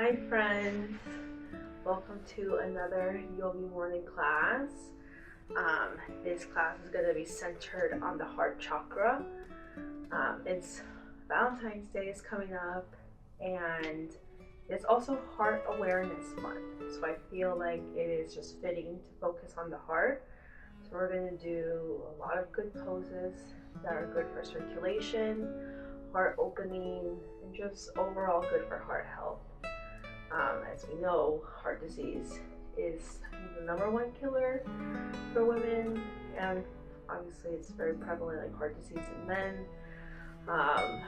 Hi friends, welcome to another yogi morning class. This class is going to be centered on the heart chakra. It's Valentine's Day is coming up, and it's also Heart Awareness Month, so I feel like it is just fitting to focus on the heart. So we're going to do a lot of good poses that are good for circulation, heart opening, and just overall good for heart health. As we know, heart disease is the #1 killer for women, and obviously it's very prevalent, like heart disease in men. Our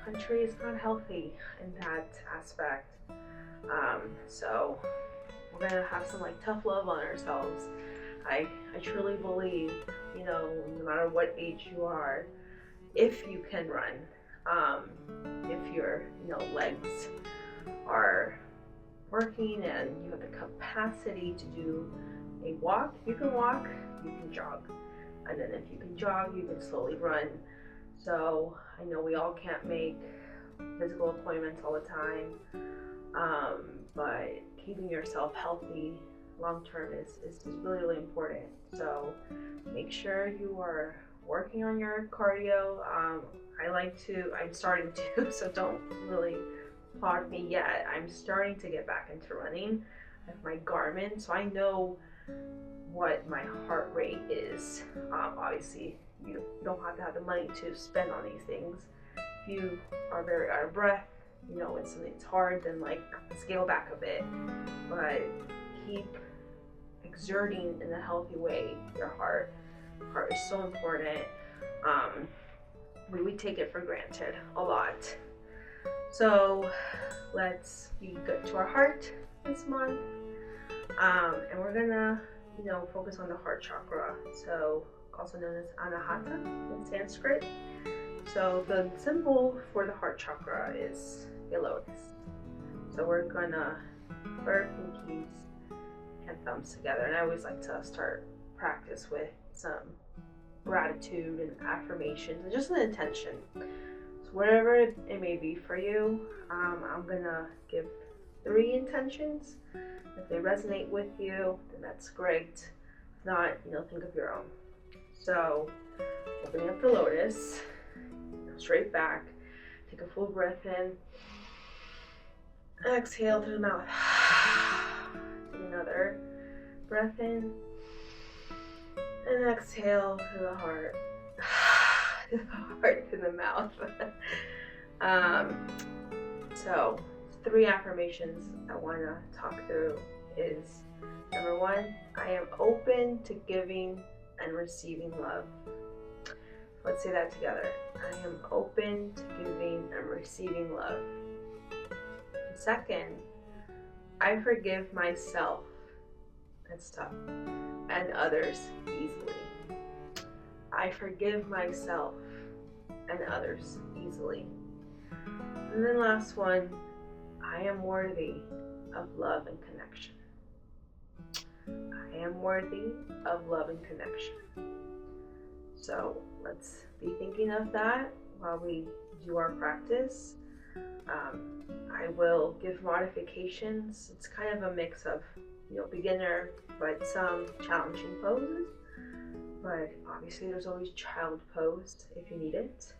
country is not healthy in that aspect. So we're gonna have some tough love on ourselves. I truly believe, no matter what age you are, if you can run, if your legs are working and you have the capacity to do a walk, you can walk, you can jog, and then if you can jog, you can slowly run. So I know we all can't make physical appointments all the time, but keeping yourself healthy long term is really, really important. So make sure you are working on your cardio. I'm starting to, so don't really applaud me yet. I'm starting to get back into running with my Garmin, so I know what my heart rate is. Obviously, you don't have to have the money to spend on these things. If you are very out of breath, when something's hard, then scale back a bit, but keep exerting in a healthy way your heart. Heart is so important. We take it for granted a lot. So let's be good to our heart this month, and we're gonna focus on the heart chakra, so also known as anahata in Sanskrit. So the symbol for the heart chakra is a lotus. So we're gonna put our pinkies and thumbs together, and I always like to start practice with some gratitude and affirmations and just an intention. So whatever it may be for you, I'm gonna give 3 intentions. If they resonate with you, then that's great. If not, think of your own. So opening up the lotus, straight back, take a full breath in, exhale through the mouth. Take another breath in, and exhale to the heart. To the heart, to the mouth. So 3 affirmations I want to talk through is, number 1, I am open to giving and receiving love. Let's say that together. I am open to giving and receiving love. Second, I forgive myself, that's tough, and others easily. I forgive myself and others easily. And then last one, I am worthy of love and connection. I am worthy of love and connection. So let's be thinking of that while we do our practice. I will give modifications. It's kind of a mix of beginner, but some challenging poses. But obviously there's always child pose if you need it.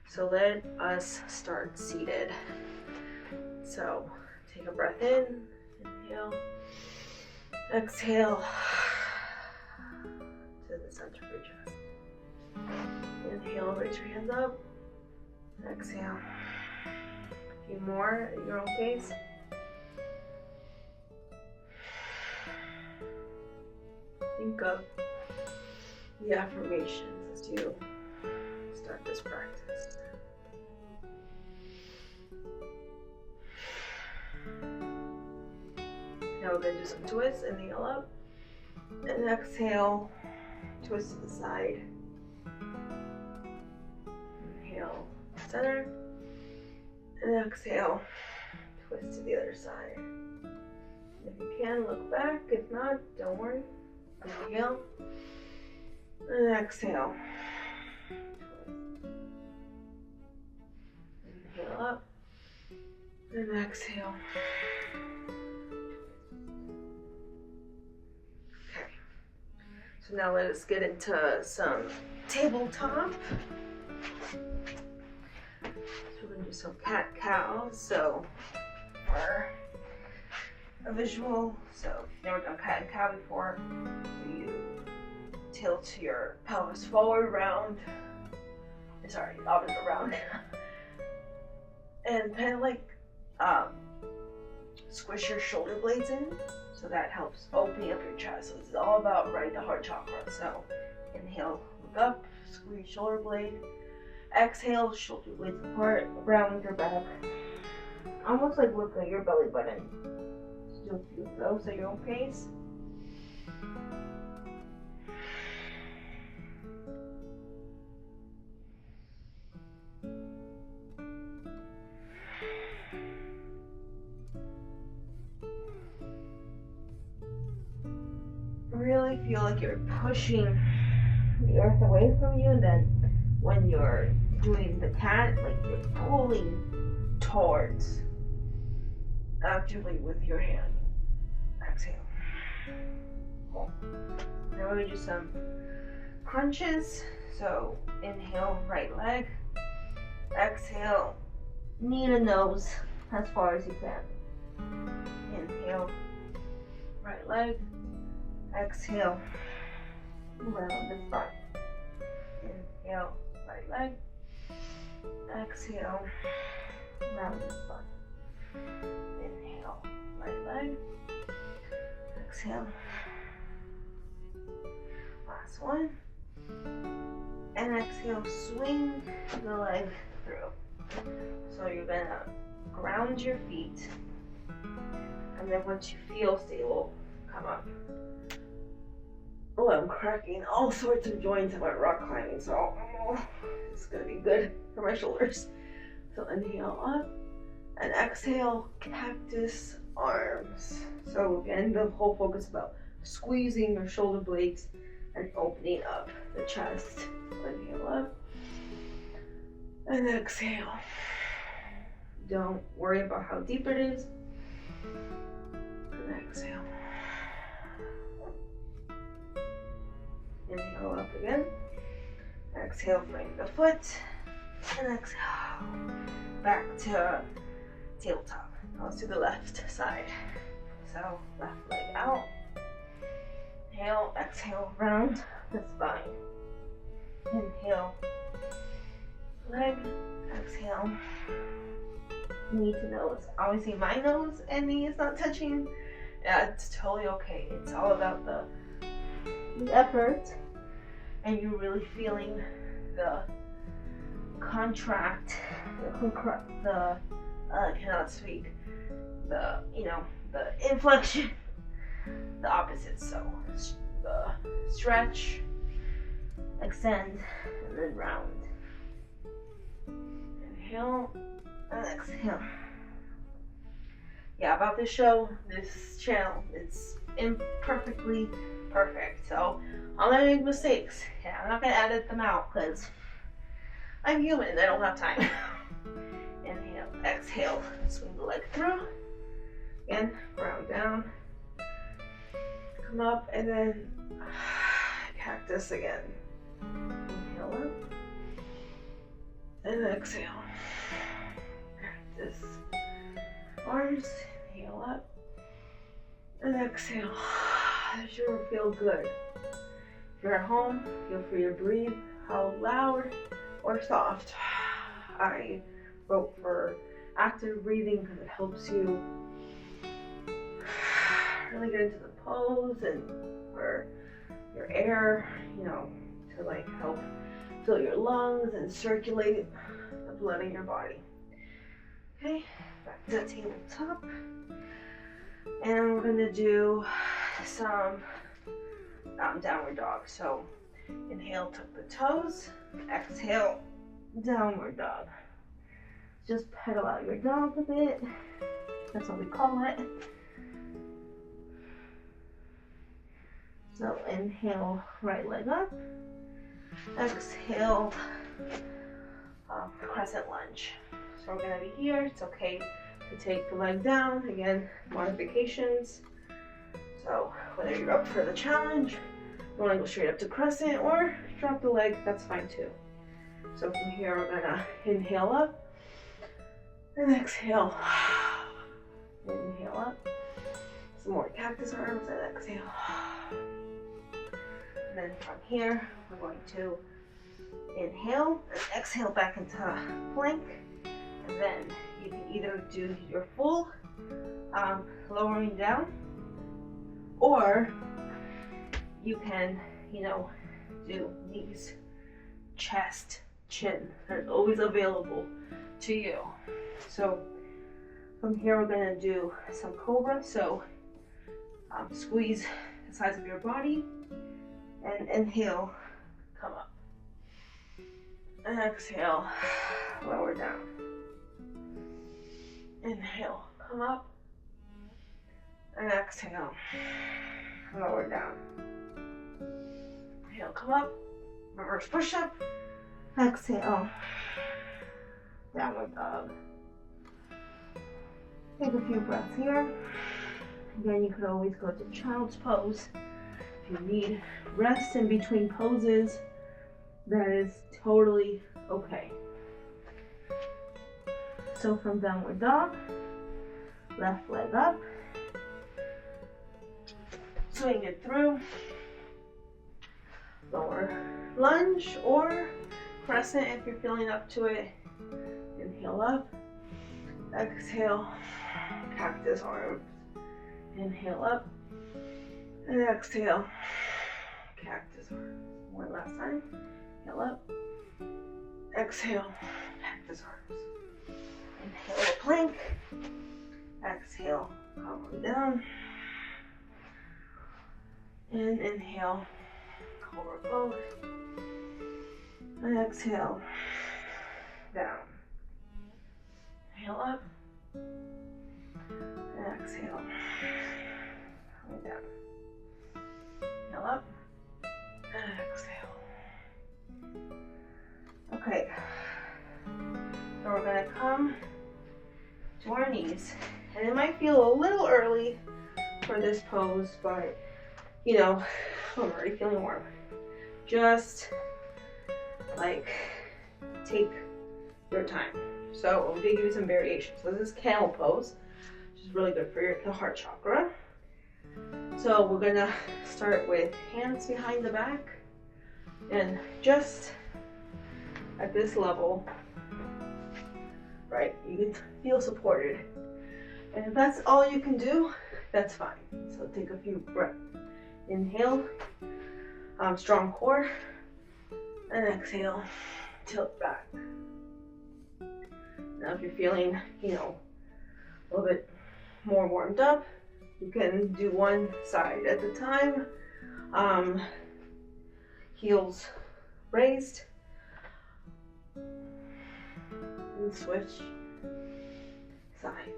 So let us start seated. So take a breath in, inhale, exhale to the center of your chest. Inhale, raise your hands up, exhale. A few more at your own pace. Think of the affirmations as you start this practice. Now we're going to do some twists. Inhale up and exhale, twist to the side. Inhale, center, and exhale, twist to the other side. If you can, look back. If not, don't worry. Inhale and exhale. Inhale up and exhale. So now let's get into some tabletop. So we're gonna do some cat-cow. So for a visual, so if you've never done cat and cow before, so you tilt your pelvis forward, round, sorry, opposite around, and kind of like squish your shoulder blades in, so that helps opening up your chest. So it's all about the heart chakra. So inhale, look up, squeeze shoulder blade. Exhale, shoulder blades apart, round your back. Almost like look at your belly button. Just do a few of those at your own pace. Really feel like you're pushing the earth away from you, and then when you're doing the cat, like you're pulling towards actively with your hand. Exhale. Cool. Now we're gonna do some crunches. So inhale, right leg. Exhale, knee to nose as far as you can. Inhale, right leg. Exhale, round the spine. Inhale, right leg. Exhale, round the spine. Inhale, right leg. Exhale. Last one. And exhale, swing the leg through. So you're gonna ground your feet. And then once you feel stable, come up. Oh, I'm cracking all sorts of joints about rock climbing, so it's gonna be good for my shoulders. So inhale up and exhale, cactus arms. So again, the whole focus is about squeezing your shoulder blades and opening up the chest. So inhale up and exhale. Don't worry about how deep it is. And exhale. Inhale up again. Exhale, bring the foot. And exhale. Back to tabletop. Now let's do the left side. So left leg out. Inhale, exhale, round the spine. Inhale, leg, exhale, knee to nose. Obviously my nose and knee is not touching. Yeah, it's totally okay. It's all about the effort and you really feeling the contract, I cannot speak, the inflection, the opposite. So the stretch, extend, and then round. Inhale and exhale. Yeah, about this show, this channel, it's imperfectly perfect. So I'm gonna make mistakes. Yeah, I'm not gonna edit them out because I'm human. I don't have time. Inhale, exhale, swing the leg through. Again, round down. Come up and then cactus again. Inhale up and exhale. Cactus. Arms, inhale up and exhale. That sure feel good. If you're at home, feel free to breathe out loud or soft. I vote for active breathing because it helps you really get into the pose and for your air, to like help fill your lungs and circulate the blood in your body. Okay, back to the tabletop. And we're gonna do some downward dog. So inhale, tuck the toes. Exhale, downward dog. Just pedal out your dog a bit. That's what we call it. So inhale, right leg up. Exhale, crescent lunge. So we're gonna be here. It's okay to take the leg down. Again, modifications. So whether you're up for the challenge You want to go straight up to crescent or drop the leg, that's fine too. So from here, we're gonna inhale up and exhale. Inhale up. Some more cactus arms and exhale. And then from here, we're going to inhale and exhale back into plank. And then you can either do your full lowering down, or you can, do knees, chest, chin. That's always available to you. So from here, we're gonna do some cobra. So squeeze the sides of your body and inhale, come up. And exhale, lower down. Inhale, come up. And exhale, lower down. Inhale, come up. Reverse push-up. Exhale, downward dog. Take a few breaths here. Again, you could always go to child's pose. If you need rest in between poses, that is totally okay. So from downward dog, left leg up, swing it through, lower lunge or crescent if you're feeling up to it. Inhale up, exhale, cactus arms. Inhale up and exhale, cactus arms. One last time. Inhale up, exhale, cactus arms. Inhale, plank. Exhale, calm down. And inhale, cobra pose. And exhale, down. Inhale up. And exhale, coming down. Inhale up. And exhale. Okay. So we're gonna come to our knees. And it might feel a little early for this pose, but I'm already feeling warm. Just take your time. So I'm gonna give you some variations. So this is camel pose, which is really good for the heart chakra. So we're gonna start with hands behind the back, and just at this level, right, you can feel supported. And if that's all you can do, that's fine. So take a few breaths. Inhale, strong core, and exhale, tilt back. Now if you're feeling, a little bit more warmed up, you can do one side at a time. Heels raised, and switch sides.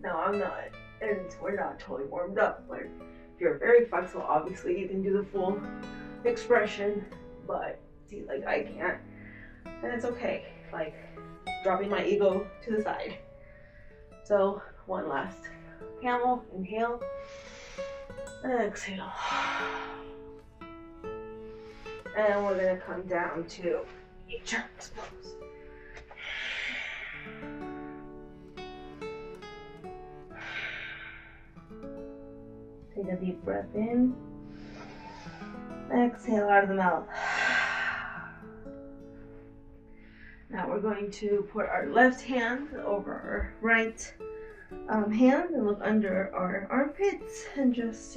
No, I'm not, and we're not totally warmed up. Like, if you're very flexible, obviously you can do the full expression, but see, I can't, and it's okay. Dropping my ego to the side. So one last camel, inhale, and exhale. And we're gonna come down to a child's pose. Take a deep breath in. Exhale out of the mouth. Now we're going to put our left hand over our right hand and look under our armpits and just,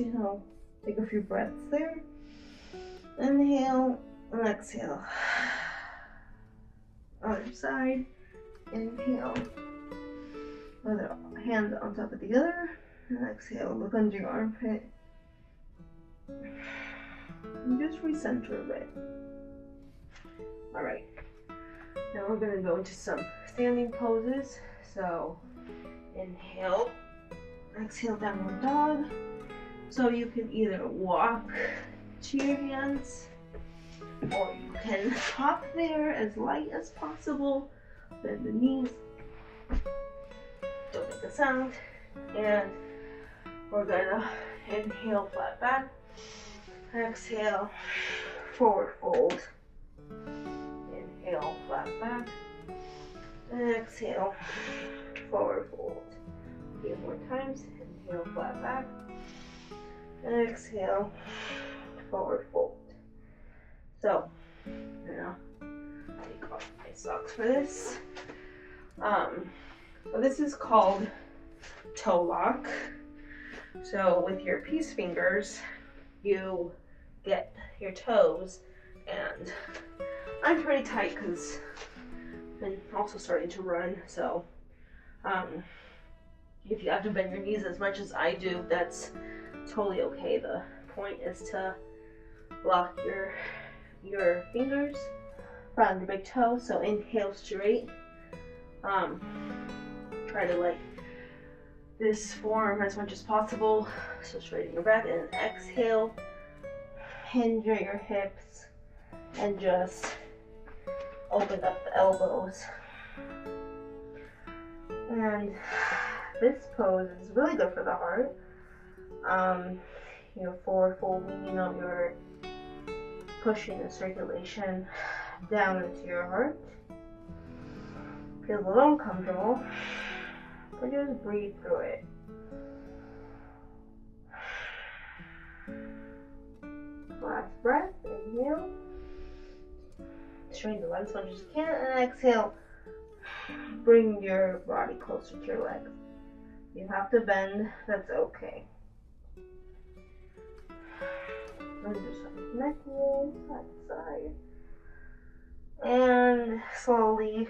take a few breaths there. Inhale and exhale. Other side. Inhale. Other hand on top of the other. And exhale. Look under your armpit. And just recenter a bit. Alright. Now we're going to go into some standing poses. So inhale. Exhale, downward dog. So you can either walk to your hands, or you can hop there as light as possible. Bend the knees. Don't make a sound. And we're gonna Inhale, flat back. Exhale, forward fold. Inhale, flat back. Exhale, forward fold. A few more times. Inhale, flat back. Exhale, forward fold. So, now take off my socks for this. This is called toe lock. So with your peace fingers, you get your toes, and I'm pretty tight because I'm also starting to run. So if you have to bend your knees as much as I do, that's totally okay. The point is to lock your fingers around your big toe. So inhale straight. Try to like this form as much as possible. So straighten your back, and exhale. Hinge at your hips and just open up the elbows. And this pose is really good for the heart. Forward folding, you're pushing the circulation down into your heart. Feels a little uncomfortable, but just breathe through it. Last breath, inhale. Straighten the legs as much as you can, and exhale. Bring your body closer to your legs. You have to bend, that's okay. And do some neck rolls side to side. And slowly,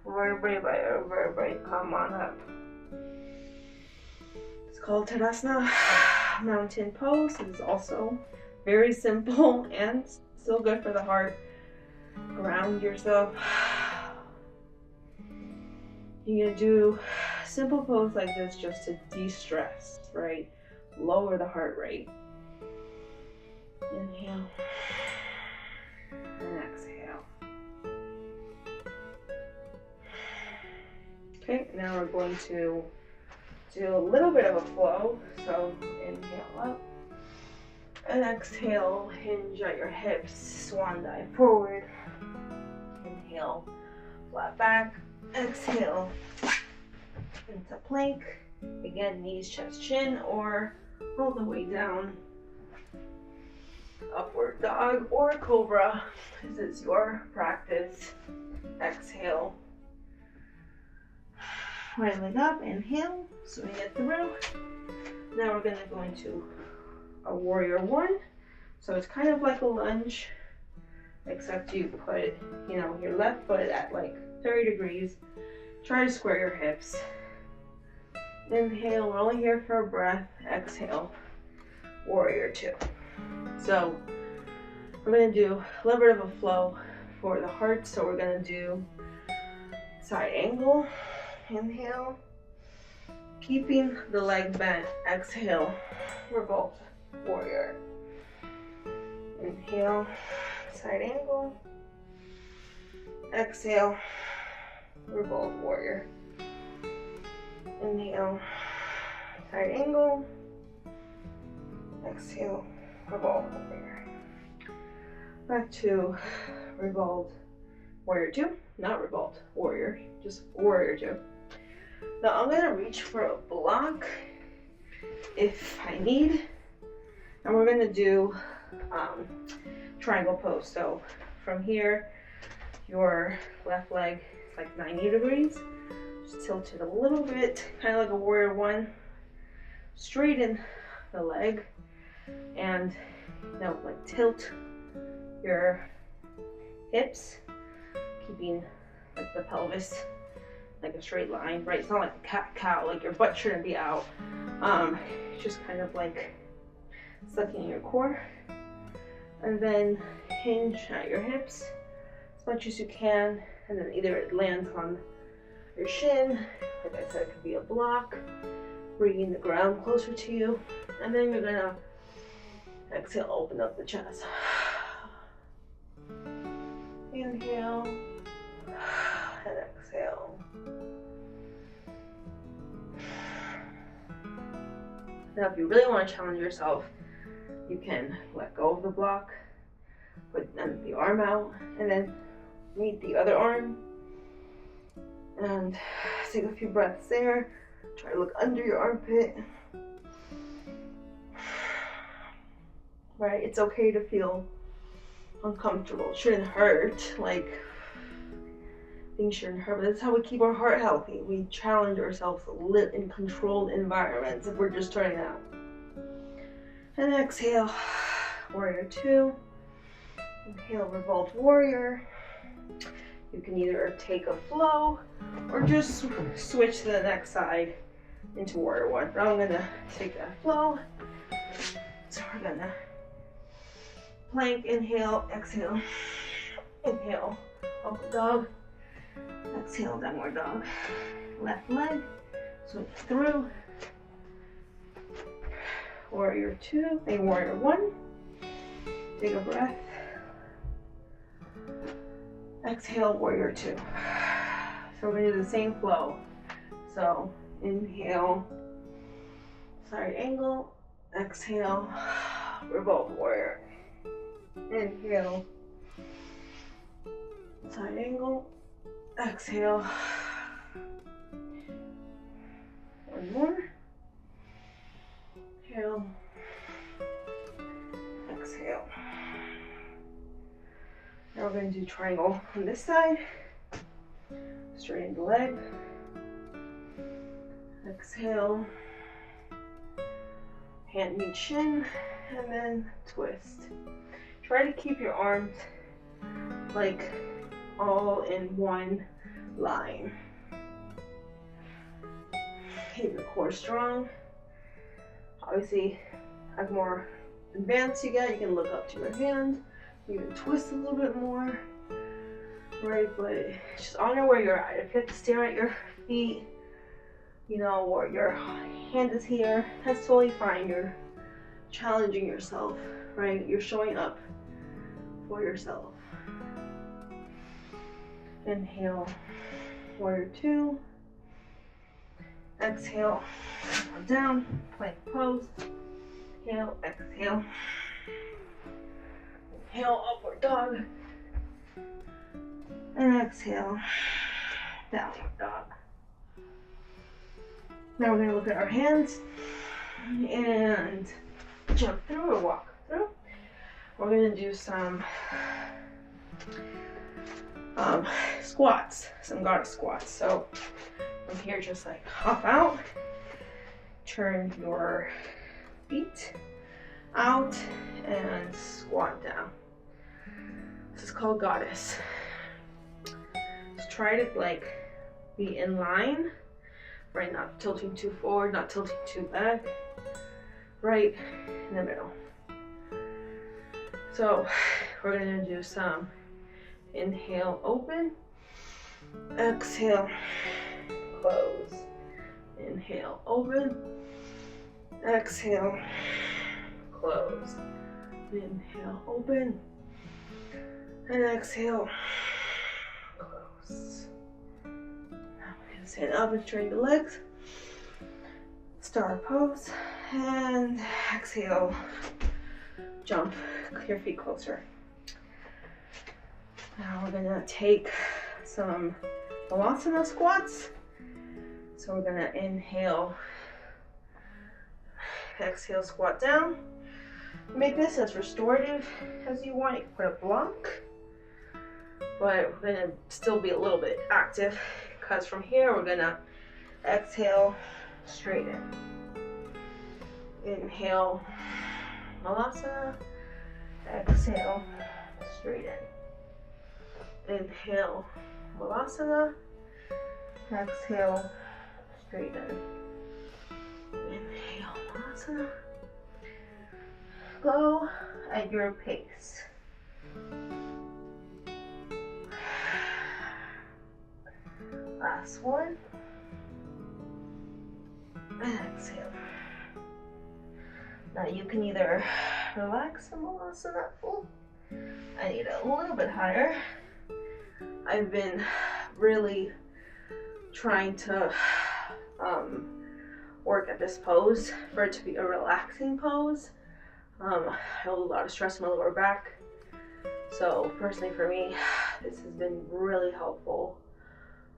vertebrae by vertebrae, come on up. It's called Tadasana Mountain Pose. It is also very simple and still good for the heart. Ground yourself. You're gonna do simple pose like this just to de-stress, right? Lower the heart rate. Inhale and exhale. Okay, now we're going to do a little bit of a flow. So inhale up and exhale, hinge at your hips, swan dive forward. Inhale, flat back. Exhale into plank. Again, knees, chest, chin, or all the way down. Upward dog or cobra. This is your practice. Exhale. Right leg up, inhale, swing it through. Now we're gonna go into a warrior one. So it's kind of like a lunge, except you put, your left foot at like 30 degrees. Try to square your hips. Inhale, we're only here for a breath. Exhale, warrior two. So we're gonna do a little bit of a flow for the heart. So we're gonna do side angle. Inhale, keeping the leg bent. Exhale, revolt, warrior. Inhale, side angle. Exhale, revolt, warrior. Inhale, side angle. Exhale, revolt, warrior. Back to revolt, warrior two. Not revolt, warrior, just warrior two. Now I'm gonna reach for a block if I need, and we're gonna do triangle pose. So from here, your left leg is like 90 degrees. Just tilt it a little bit, kind of like a warrior one. Straighten the leg, and like tilt your hips, keeping like the pelvis like a straight line, right? It's not like a cat-cow, like your butt shouldn't be out. Just kind of like sucking your core. And then hinge at your hips as much as you can, and then either it lands on your shin, like I said, it could be a block, bringing the ground closer to you, and then you're gonna exhale, open up the chest. Inhale and exhale. Now, if you really want to challenge yourself, you can let go of the block, put the arm out, and then meet the other arm. And take a few breaths there. Try to look under your armpit. Right? It's okay to feel uncomfortable. It shouldn't hurt. Like, things shouldn't hurt. But that's how we keep our heart healthy. We challenge ourselves to live in controlled environments if we're just starting out. And exhale, warrior two. Inhale, revolved warrior. You can either take a flow or just switch to the next side into warrior one. But I'm gonna take that flow. So we're gonna plank, inhale, exhale, inhale, upward dog, exhale, downward dog. Left leg, switch through. Warrior two, then warrior one. Take a breath. Exhale, warrior two. So we're gonna do the same flow. So inhale, side angle, exhale, revolve warrior. Inhale, side angle, exhale. One more. Inhale, exhale. Now we're going to do triangle on this side. Straighten the leg. Exhale. Hand meet shin, and then twist. Try to keep your arms like all in one line. Keep your core strong. Obviously, as more advanced you get, you can look up to your hand. You can twist a little bit more, right? But just honor where you're at. If you have to stare at your feet, you know, or your hand is here, that's totally fine. You're challenging yourself, right? You're showing up for yourself. Inhale, warrior two. Exhale, down, plank pose. Inhale, exhale. Inhale, upward dog. And exhale, downward dog. Now we're going to look at our hands and jump through or walk through. We're going to do some squats, some goddess squats. So from here, just like hop out, turn your feet out, and squat down. This is called goddess. Just try to like be in line, right? Not tilting too forward, not tilting too back, right in the middle. So we're gonna do some inhale, open, exhale, close. Inhale, open, exhale, close. Inhale, open, and exhale, close. Now we're gonna stand up and straighten the legs. Star pose, and exhale, jump your feet closer. Now we're gonna take some Balasana squats. So we're gonna inhale, exhale, squat down. Make this as restorative as you want. You can put a block, but we're gonna still be a little bit active because from here we're gonna exhale, straighten. Inhale, Balasana. Exhale, straighten. Inhale, Balasana. Exhale, straighten. Inhale, Balasana. Go at your pace. Last one. And exhale. Now you can either relax the Balasana. Oh, I need it a little bit higher. I've been really trying to work at this pose for it to be a relaxing pose. I hold a lot of stress in my lower back. So personally for me, this has been really helpful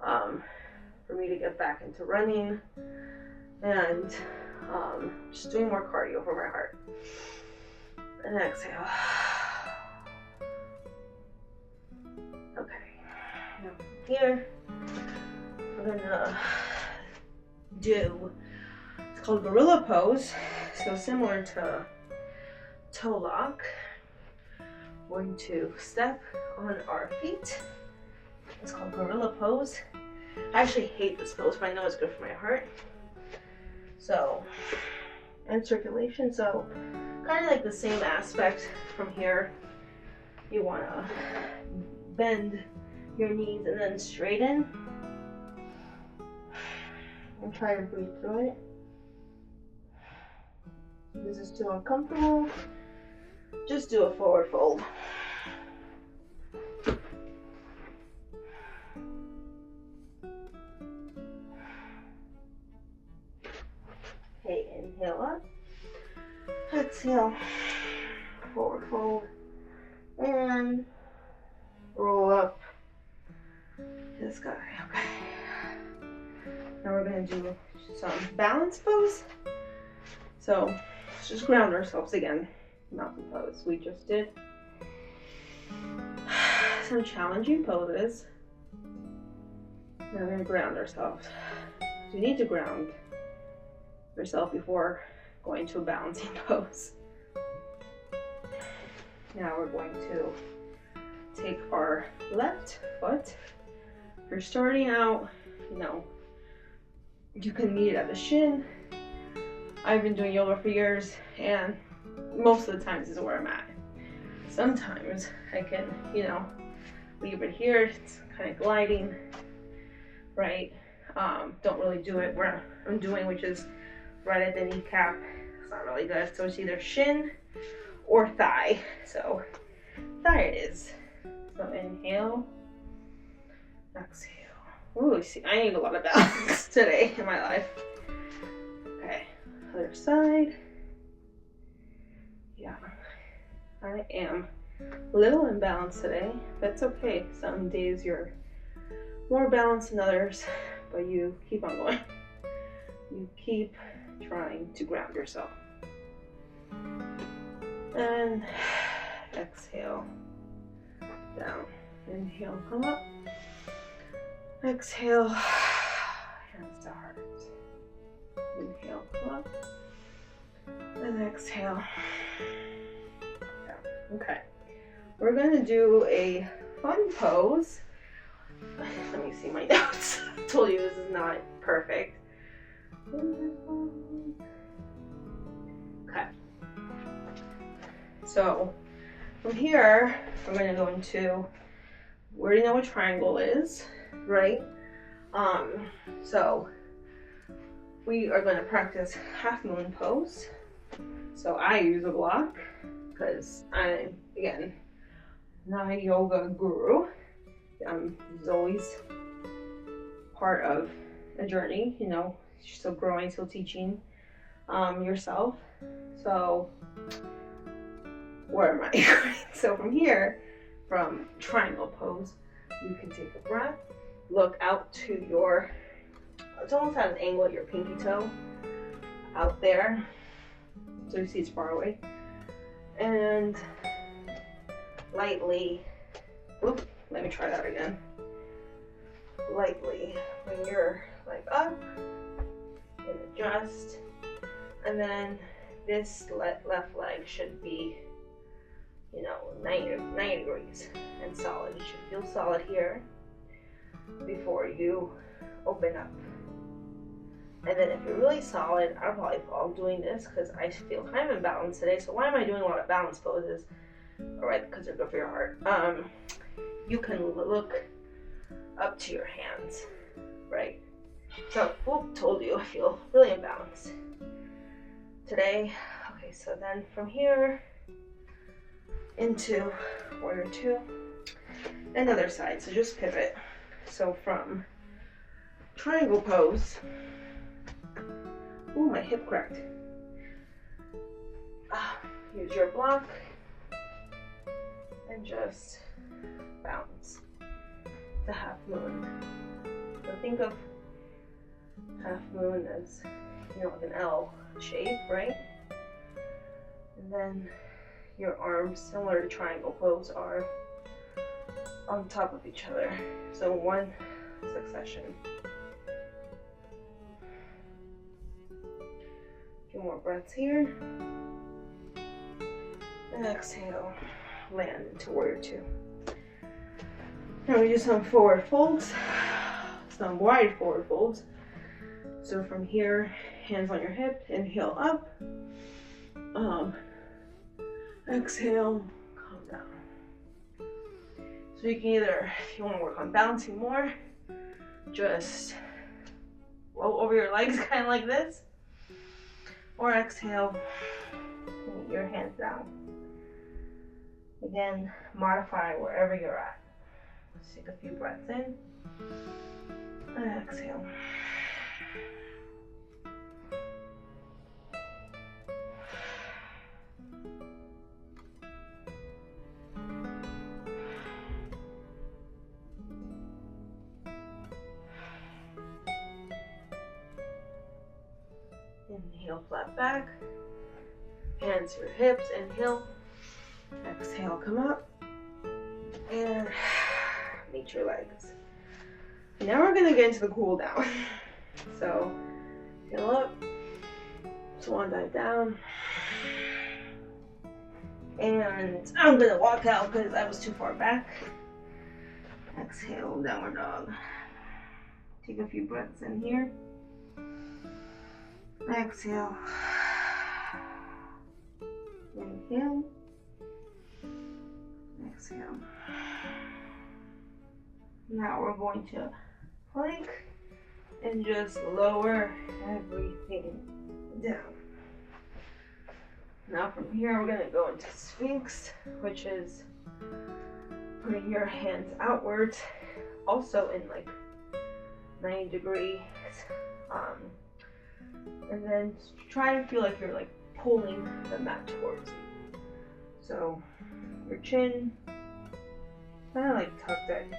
for me to get back into running and just doing more cardio for my heart. And exhale. Okay, now here we're gonna do, it's called gorilla pose, so similar to toe lock. We're going to step on our feet. It's called gorilla pose. I actually hate this pose, but I know it's good for my heart. So, and circulation, so kind of like the same aspect from here. You want to bend your knees and then straighten. And try to breathe through it. If this is too uncomfortable, just do a forward fold. Okay, inhale up. Exhale, forward fold, and roll up to the sky. Okay. Now we're going to do some balance pose. So let's just ground ourselves again. Mountain pose we just did. Some challenging poses. Now we're going to ground ourselves. You need to ground yourself before going to a balancing pose. Now we're going to take our left foot. If you're starting out, you can meet it at the shin. I've been doing yoga for years, and most of the time this is where I'm at. Sometimes I can, leave it here. It's kind of gliding, right? Don't really do it where I'm doing, which is right at the kneecap. It's not really good. So it's either shin or thigh. So thigh it is. So inhale, exhale. Ooh, see, I need a lot of balance today in my life. Okay, other side. Yeah, I am a little imbalanced today, but it's okay. Some days you're more balanced than others, but you keep on going. You keep trying to ground yourself. And exhale, down. Inhale, come up. Exhale, hands to heart. Inhale, come up. And exhale, down. Okay. We're going to do a fun pose. Let me see my notes. I told you this is not perfect. Okay. So from here, we're going to go into, we already know what triangle is, right? So we are going to practice half moon pose. So I use a block because I'm, again, not a yoga guru. This is always part of a journey, still growing, still teaching yourself. So where am I? So from here, from triangle pose, you can take a breath, look out to your, it's almost at an angle at your pinky toe, out there, so you see it's far away, and lightly, let me try that again. Lightly bring your leg up and adjust, and then this left leg should be 90 degrees and solid. You should feel solid here before you open up. And then if you're really solid, I'll probably fall doing this because I feel kind of imbalanced today. So why am I doing a lot of balance poses? All right, because they're good for your heart. You can look up to your hands, right? So, told you, I feel really imbalanced today. Okay, so then from here into warrior two, and other side. So just pivot. So from triangle pose, Ooh, my hip cracked. Use your block and just bounce. The half moon. So think of half moon as, like an L shape, right? And then your arms, similar to triangle pose, are on top of each other. So one succession. A few more breaths here. And exhale, land into warrior two. Now we do some forward folds, some wide forward folds. So from here, hands on your hip, inhale up. Exhale, come down. So you can either, if you want to work on balancing more, just roll over your legs kind of like this. Or exhale, and your hands down. Again, modify wherever you're at. Let's take a few breaths in and exhale. Inhale, flat back. Hands to your hips, inhale. Exhale, come up. And meet your legs. And now we're gonna get into the cool down. So, heel up, swan dive down. And I'm gonna walk out because I was too far back. Exhale, downward dog. Take a few breaths in here. Exhale. Inhale. Exhale. Now we're going to plank and just lower everything down. Now from here we're going to go into Sphinx, which is putting your hands outwards, also in like 90 degrees. And then try to feel like you're like pulling the mat towards you. So your chin kind of like tucked in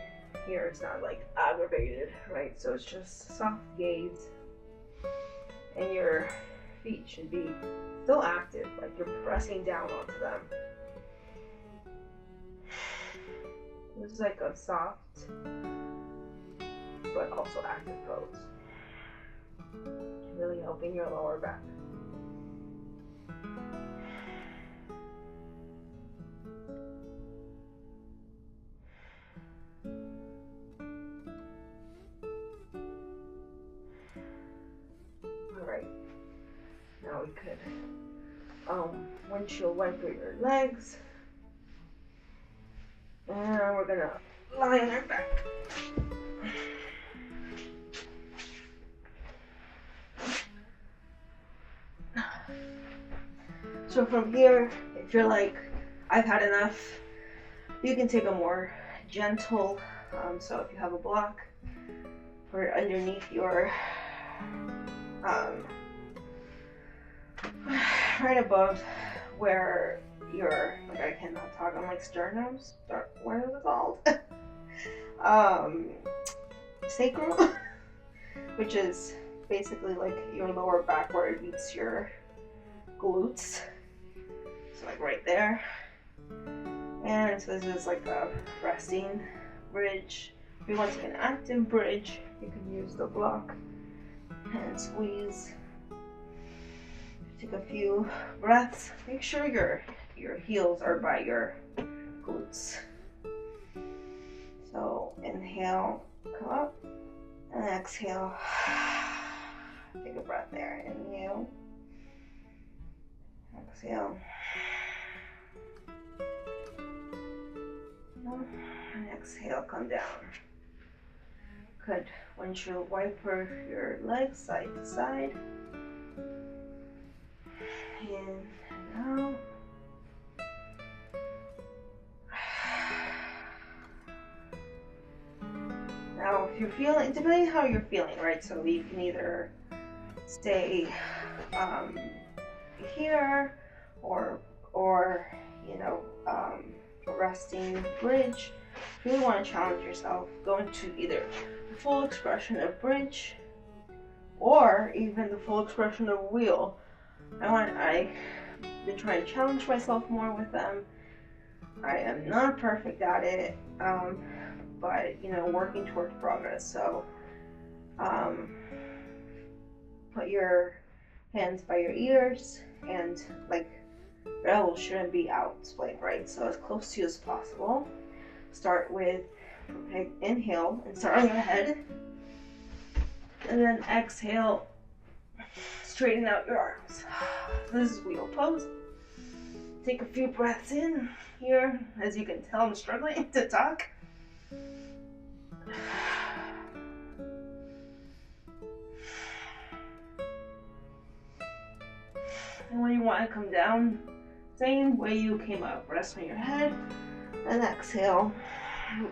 here. It's not like aggravated, right? So it's just soft gaze. And your feet should be still active, like you're pressing down onto them. This is like a soft but also active pose. Really helping your lower back. Alright, now we could windshield wiper your legs. And we're gonna lie on our back. So from here, if you're like, I've had enough, you can take a more gentle, so if you have a block, or underneath your, right above where your, like I cannot talk, I'm like sternums, what is it called? Sacrum, which is basically like your lower back where it meets your glutes. So like right there. And so this is like a resting bridge. If you want to get an active bridge, you can use the block and squeeze. Take a few breaths. Make sure your heels are by your glutes. So inhale, come up, and exhale. Take a breath there. Inhale. Exhale. And exhale, come down. Good. Windshield wiper your legs side to side. In and out. Now, if you're feeling, depending how you're feeling, right? So you can either stay here, or you know, resting bridge. If you really want to challenge yourself, go into either the full expression of bridge or even the full expression of wheel. I've been trying to challenge myself more with them. I am not perfect at it, but you know, working towards progress. So put your hands by your ears, and like your elbows shouldn't be out, splayed, right? So as close to you as possible. Start with inhale and start on your head, and then exhale, straighten out your arms. This is wheel pose. Take a few breaths in here. As you can tell, I'm struggling to talk. And when you want to come down, same way you came up. Rest on your head and exhale.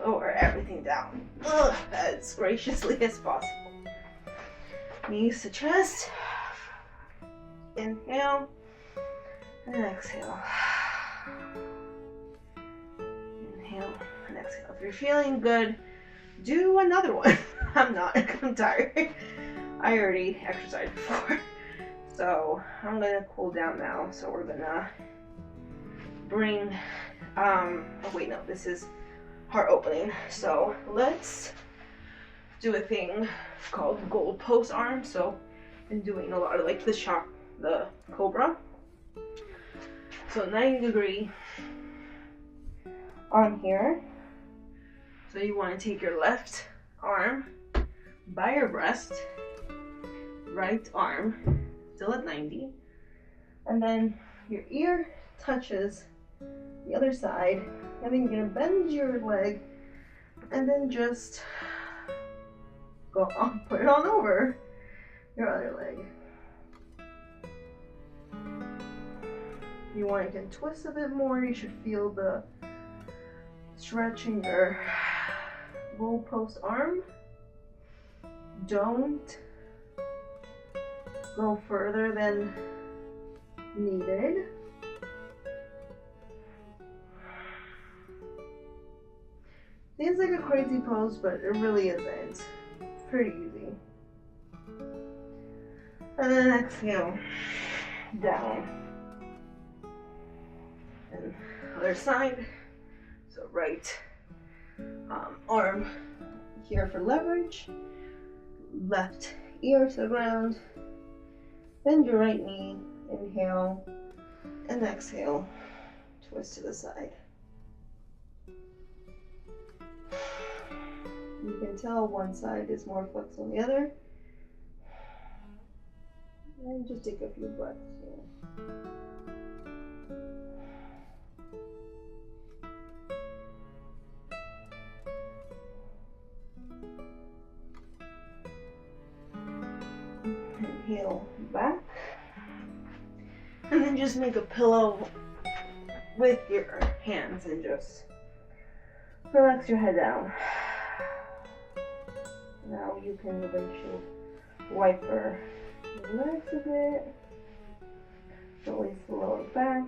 Lower everything down as graciously as possible. Knees to chest. Inhale and exhale. Inhale and exhale. If you're feeling good, do another one. I'm not. I'm tired. I already exercised before. So I'm gonna cool down now. So we're gonna bring, oh wait, no, this is heart opening. So let's do a thing called gold post arm. So I've been doing a lot of like the cobra. So 90-degree on here. So you want to take your left arm by your breast, right arm still at 90, and then your ear touches the other side, and then you're gonna bend your leg and then just go on, put it on over your other leg. You want to twist a bit more. You should feel the stretch in your goal post arm. Don't go further than needed. Seems like a crazy pose, but it really isn't. It's pretty easy. And then exhale, down. And other side. So right arm here for leverage. Left ear to the ground. Bend your right knee. Inhale and exhale. Twist to the side. You can tell one side is more flexible than the other. And just take a few breaths here. Inhale back. And then just make a pillow with your hands and just relax your head down. Now you can eventually wipe your legs a bit. Release the lower back.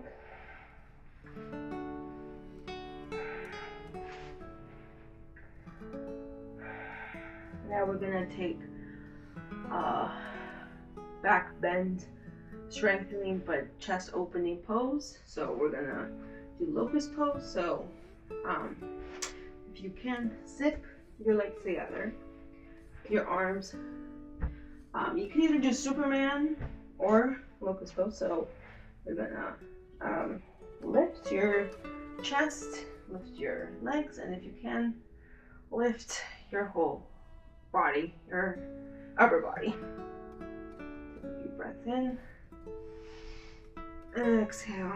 Now we're gonna take back bend, strengthening but chest opening pose. So we're gonna do locust pose. So if you can, zip your legs together, your arms. You can either do Superman or locust pose. So we're gonna lift your chest, lift your legs, and if you can, lift your whole body, your upper body. Take a few breaths in. And exhale.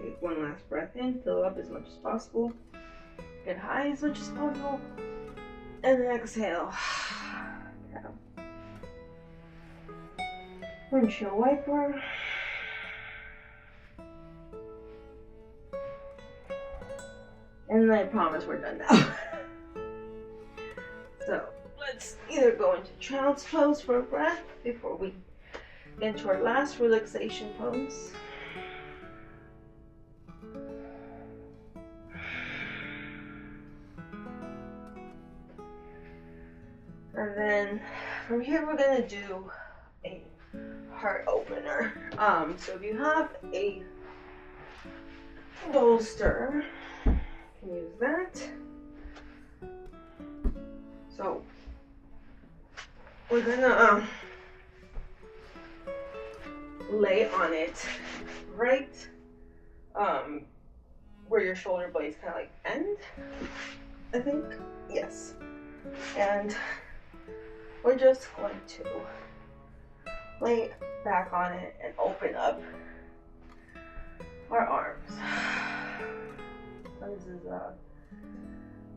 Take one last breath in, fill up as much as possible. Get high as much as possible. And then exhale. Down. Windshield wiper. And I promise we're done now. So let's either go into child's pose for a breath before we Get into our last relaxation pose. And then from here we're gonna do a heart opener. So if you have a bolster, you can use that. So we're gonna lay on it right where your shoulder blades kind of like end, I think. Yes. And we're just going to lay back on it and open up our arms. So this is a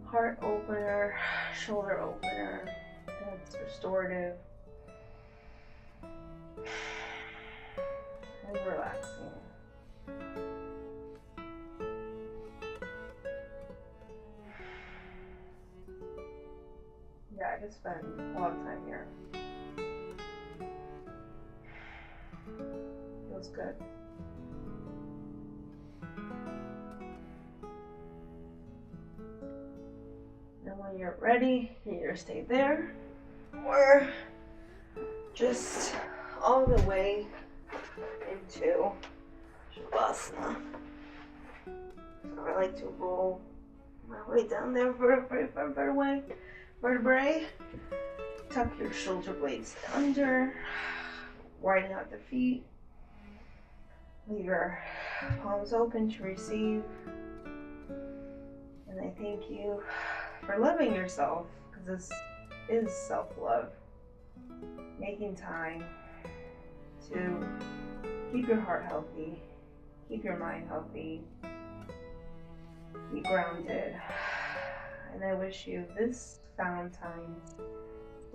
heart opener, shoulder opener. That's restorative and relaxing. Yeah, I could spend a lot of time here. Feels good. And when you're ready, you either stay there or just all the way into Shavasana. So I like to roll my way down there vertebrae. Tuck your shoulder blades under, widen out the feet. Leave your palms open to receive. And I thank you for loving yourself, because this is self-love. Making time to keep your heart healthy, keep your mind healthy, be grounded. And I wish you this Valentine's /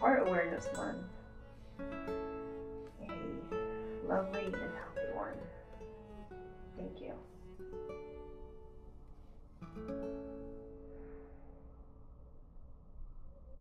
Heart Awareness Month a lovely and healthy one. Thank you.